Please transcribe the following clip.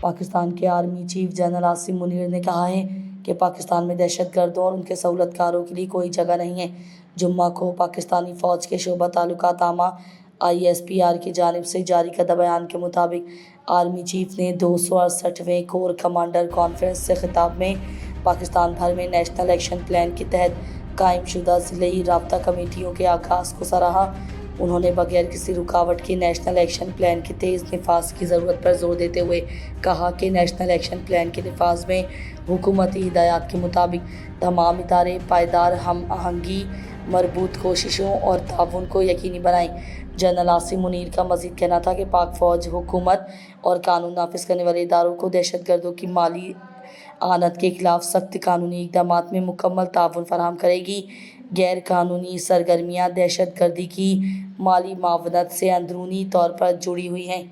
پاکستان کے army chief general Asim Munir نے کہا ہے کہ پاکستان میں دہشت گردوں اور ان کے سہولت کاروں کے لیے کوئی جگہ نہیں ہے۔ جمعہ کو پاکستانی فوج کے شعبہ تعلقات عامہ ISPR کی جانب سے جاری کردہ بیان کے مطابق آرمی چیف نے 268ویں کور کمانڈر کانفرنس سے خطاب میں پاکستان بھر میں نیشنل ایکشن پلان کے تحت قائم شدہ ضلعی رابطہ کمیٹیوں کے آغاز کو سراہا۔ انہوں نے بغیر کسی رکاوٹ کے نیشنل ایکشن پلان کے تیز نفاذ کی ضرورت پر زور دیتے ہوئے کہا کہ نیشنل ایکشن پلان کے نفاذ میں حکومتی ہدایات کے مطابق تمام ادارے پائیدار ہم آہنگی، مربوط کوششوں اور تعاون کو یقینی بنائیں۔ جنرل عاصم منیر کا مزید کہنا تھا کہ پاک فوج حکومت اور قانون نافذ کرنے والے اداروں کو دہشت گردوں کی مالی اعانت کے خلاف سخت قانونی اقدامات میں مکمل تعاون فراہم کرے گی۔ غیر قانونی سرگرمیاں دہشت گردی کی مالی معاونت سے اندرونی طور پر جڑی ہوئی ہیں۔